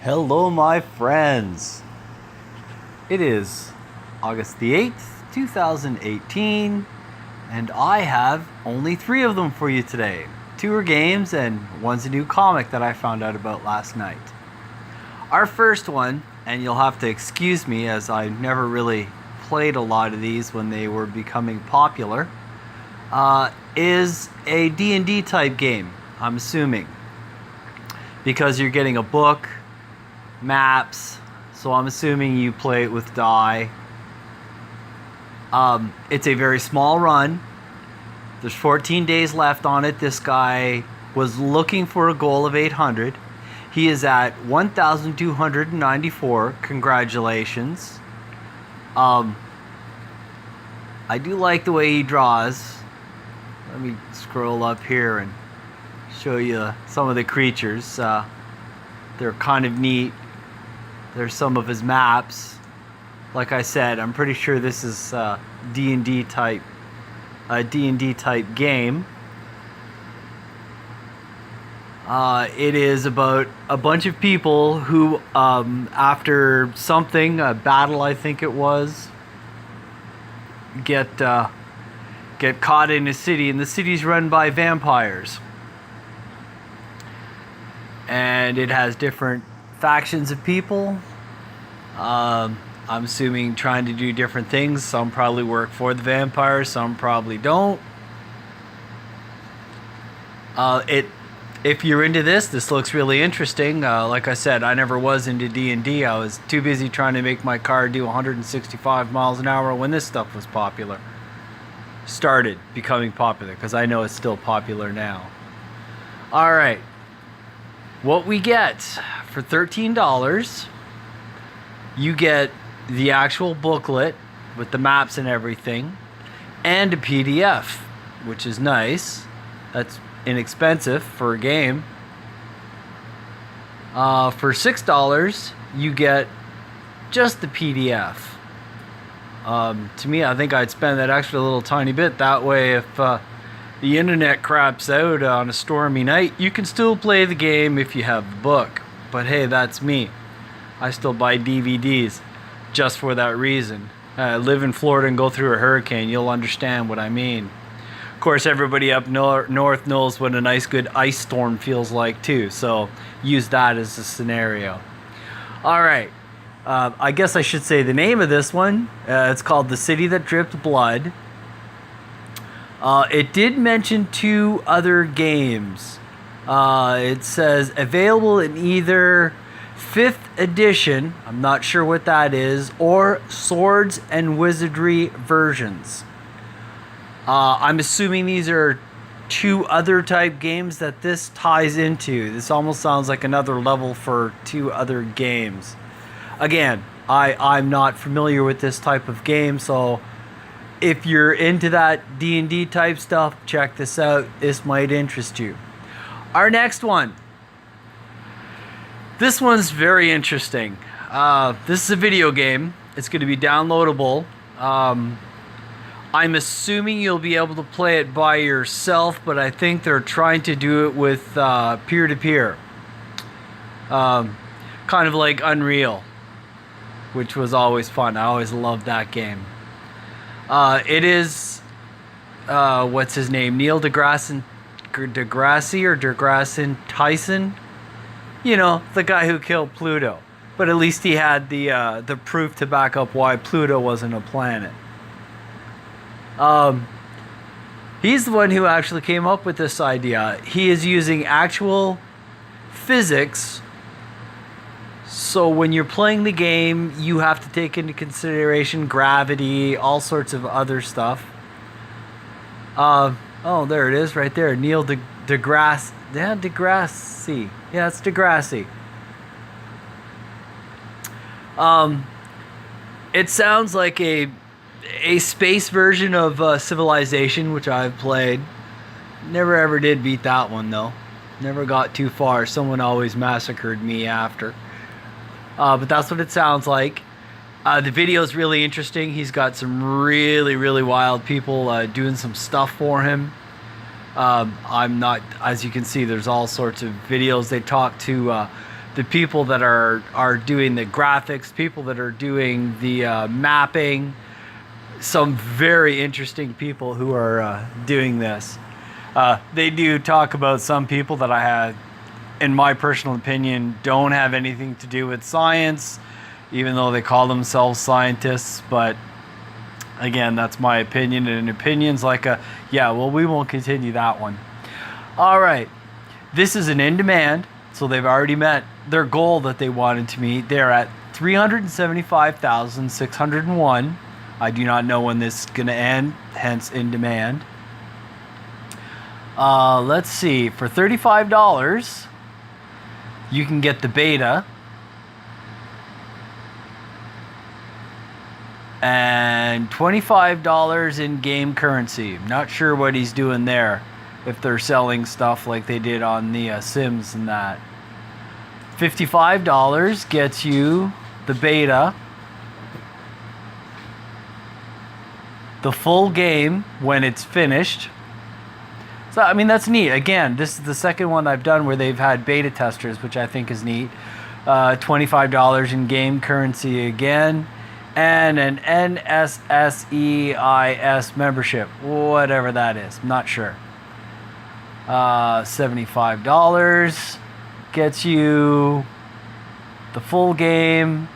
Hello, my friends. It is August the 8th, 2018, and I have only 3 of them for you today. 2 are games, and 1's a new comic that I found out about last night. Our first one, and you'll have to excuse me as I never really played a lot of these when they were becoming popular, is a D&D type game, I'm assuming. Because you're getting a book, maps, so I'm assuming you play it with die. It's a very small run. There's 14 days left on it. This guy was looking for a goal of 800. He is at 1,294. Congratulations. I do like the way he draws. Let me scroll up here and show you some of the creatures. They're kind of neat. There's some of his maps. Like I said, I'm pretty sure this is a D&D type game. It is about a bunch of people who, after something, a battle I think it was, get caught in a city, and the city's run by vampires. And it has different factions of people. I'm assuming trying to do different things. Some probably work for the vampires, some probably don't. If you're into this looks really interesting. Like I said, I never was into D&D. I was too busy trying to make my car do 165 miles an hour when this stuff was popular. Started becoming popular, because I know it's still popular now. Alright. What we get for $13, you get the actual booklet with the maps and everything, and a PDF, which is nice. That's inexpensive for a game. For $6, you get just the PDF. To me, I think I'd spend that extra little tiny bit. That way, if the internet craps out on a stormy night, you can still play the game if you have the book. But hey, that's me. I still buy DVDs just for that reason. Live in Florida and go through a hurricane, you'll understand what I mean. Of course, everybody up north knows what a nice good ice storm feels like too, so use that as a scenario. Alright, I guess I should say the name of this one. It's called The City That Dripped Blood. It did mention 2 other games. It says available in either 5th edition, I'm not sure what that is, or Swords and Wizardry versions. I'm assuming these are 2 other type games that this ties into. This almost sounds like another level for 2 other games. Again, I'm not familiar with this type of game, so if you're into that D&D type stuff, check this out. This might interest you. Our next one. This one's very interesting. This is a video game. It's going to be downloadable. I'm assuming you'll be able to play it by yourself, but I think they're trying to do it with peer-to-peer. Kind of like Unreal, which was always fun. I always loved that game. It is, what's his name? Neil deGrasse Tyson. You know, the guy who killed Pluto. But at least he had the proof to back up why Pluto wasn't a planet. He's the one who actually came up with this idea. He is using actual physics. So when you're playing the game, you have to take into consideration gravity, all sorts of other stuff. Oh, there it is, right there. Neil deGrasse. Yeah, Degrassi. Yeah, it's Degrassi. It sounds like a space version of Civilization, which I've played. Never ever did beat that one though. Never got too far. Someone always massacred me after. But that's what it sounds like. The video is really interesting. He's got some really, really wild people doing some stuff for him. I'm not, as you can see, there's all sorts of videos. They talk to the people that are doing the graphics, people that are doing the mapping, some very interesting people who are doing this. They do talk about some people that I had, in my personal opinion, don't have anything to do with science, even though they call themselves scientists. But again, that's my opinion, and opinions like yeah, well, we won't continue that one. All right, this is an in demand, so they've already met their goal that they wanted to meet. They're at 375,601. I do not know when this is going to end, hence in demand. Let's see, for $35, you can get the beta. And $25 in game currency. Not sure what he's doing there, if they're selling stuff like they did on the Sims and that. $55 gets you the beta, the full game when it's finished. So I mean, that's neat. Again, this is the second one I've done where they've had beta testers, which I think is neat. $25 in game currency again, and an NSSEIS membership, whatever that is, I'm not sure. $75 gets you the full game,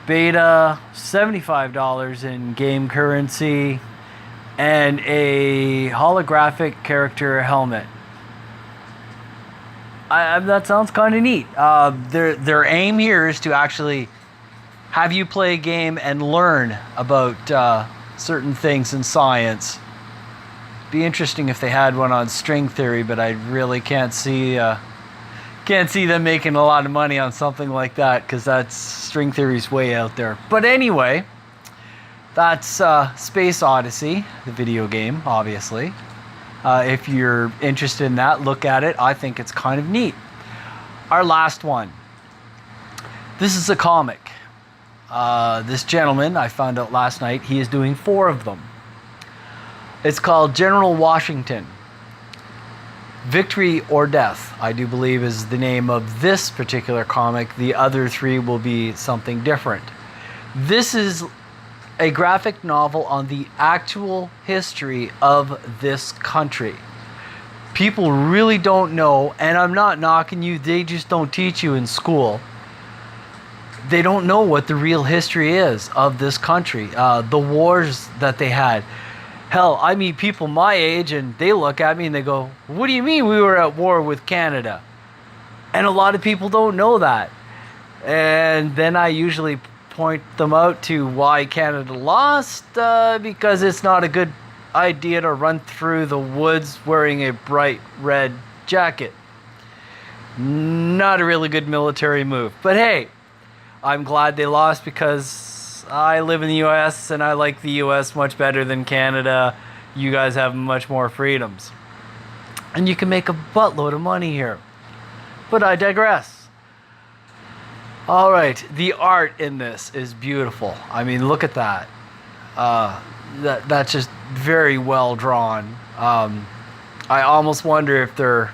beta, $75 in game currency, and a holographic character helmet. That sounds kind of neat. Their aim here is to actually have you play a game and learn about certain things in science. Be interesting if they had one on string theory, but I really can't see them making a lot of money on something like that, because that's string theory's way out there. But anyway, that's Space Odyssey, the video game, obviously. If you're interested in that, look at it. I think it's kind of neat. Our last one. This is a comic. This gentleman, I found out last night, he is doing 4 of them. It's called General Washington. Victory or Death, I do believe, is the name of this particular comic. The other 3 will be something different. This is a graphic novel on the actual history of this country. People really don't know, and I'm not knocking you, they just don't teach you in school. They don't know what the real history is of this country, the wars that they had. Hell, I meet people my age and they look at me and they go, "What do you mean we were at war with Canada?" And a lot of people don't know that. And then I usually point them out to why Canada lost, because it's not a good idea to run through the woods wearing a bright red jacket. Not a really good military move. But hey, I'm glad they lost, because I live in the US and I like the US much better than Canada. You guys have much more freedoms. And you can make a buttload of money here. But I digress. All right, the art in this is beautiful. I mean, look at that. That's just very well drawn. I almost wonder if they're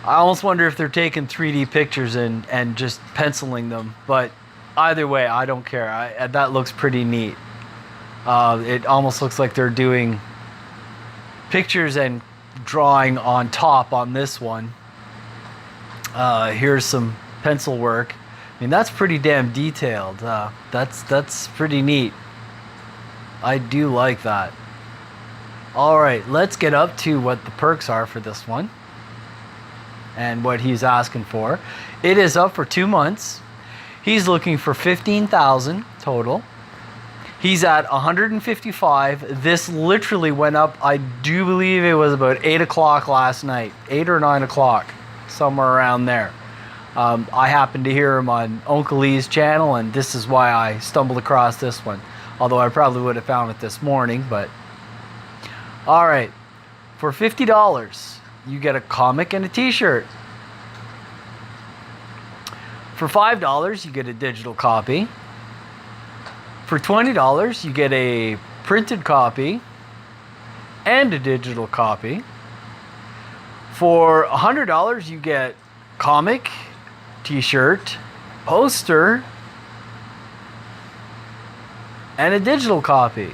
taking 3D pictures and just penciling them. But either way, I don't care. That looks pretty neat. It almost looks like they're doing pictures and drawing on top on this one. Here's some pencil work. I mean, that's pretty damn detailed. That's pretty neat. I do like that. All right, let's get up to what the perks are for this one and what he's asking for. It is up for 2 months. He's looking for 15,000 total. He's at 155. This literally went up, I do believe it was about 8 o'clock last night, 8 or 9 o'clock, somewhere around there. I happened to hear him on Uncle Lee's channel, and this is why I stumbled across this one. Although I probably would have found it this morning, but... All right, for $50, you get a comic and a t-shirt. For $5, you get a digital copy. For $20, you get a printed copy and a digital copy. For $100, you get comic, t-shirt, poster, and a digital copy.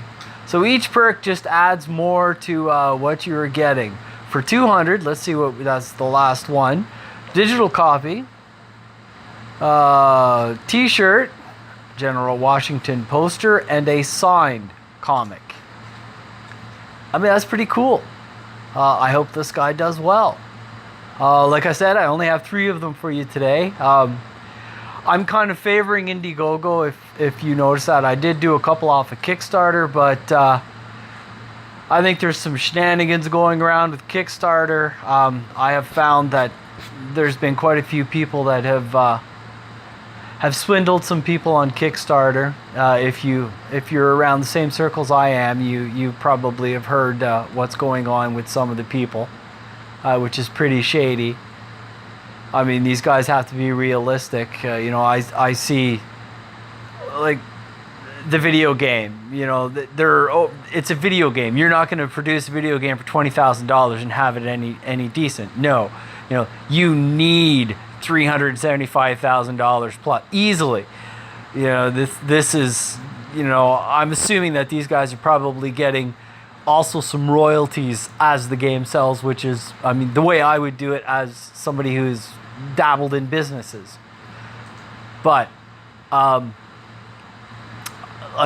So each perk just adds more to what you're getting. For 200, let's see what that's the last one. Digital copy, t-shirt, General Washington poster, and a signed comic. I mean, that's pretty cool. I hope this guy does well. Like I said, I only have 3 of them for you today. I'm kind of favoring Indiegogo, if you notice that. I did do a couple off of Kickstarter, but I think there's some shenanigans going around with Kickstarter. I have found that there's been quite a few people that have swindled some people on Kickstarter. If you're around the same circles I am, you probably have heard what's going on with some of the people, which is pretty shady. I mean, these guys have to be realistic. You know, I see, like, the video game. You know, it's a video game. You're not going to produce a video game for $20,000 and have it any decent. No, you know, you need $375,000 plus easily. You know, this is, you know, I'm assuming that these guys are probably getting also some royalties as the game sells, which is, I mean, the way I would do it as somebody who's dabbled in businesses. But like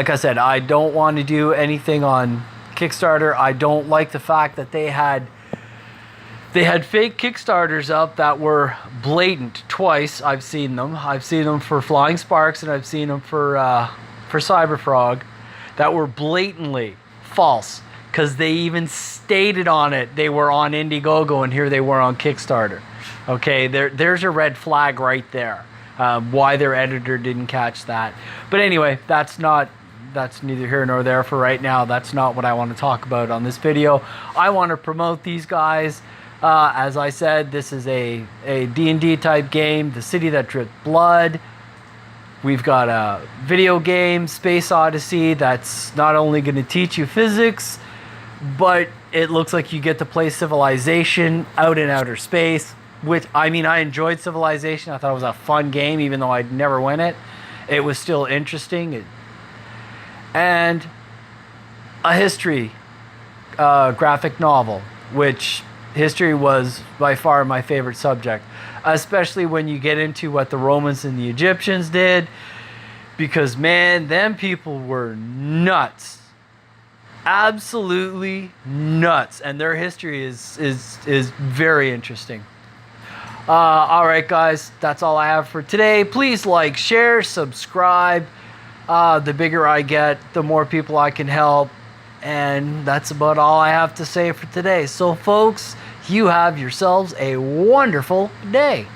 I said, I don't want to do anything on Kickstarter. I don't like the fact that they had fake Kickstarters up that were blatant twice. I've seen them. I've seen them for Flying Sparks, and I've seen them for Cyberfrog, that were blatantly false, because they even stated on it they were on Indiegogo, and here they were on Kickstarter. Okay, there's a red flag right there. Why their editor didn't catch that. But anyway, that's neither here nor there for right now. That's not what I want to talk about on this video. I want to promote these guys. As I said, this is a D&D type game, The City That Dripped Blood. We've got a video game, Space Odyssey, that's not only going to teach you physics, but it looks like you get to play Civilization out in outer space. Which, I mean, I enjoyed Civilization. I thought it was a fun game, even though I'd never win it. It was still interesting. And a history graphic novel, which history was by far my favorite subject, especially when you get into what the Romans and the Egyptians did, because, man, them people were nuts. Absolutely nuts. And their history is very interesting. All right, guys, that's all I have for today. Please like, share, subscribe. The bigger I get, the more people I can help. And that's about all I have to say for today. So, folks, you have yourselves a wonderful day.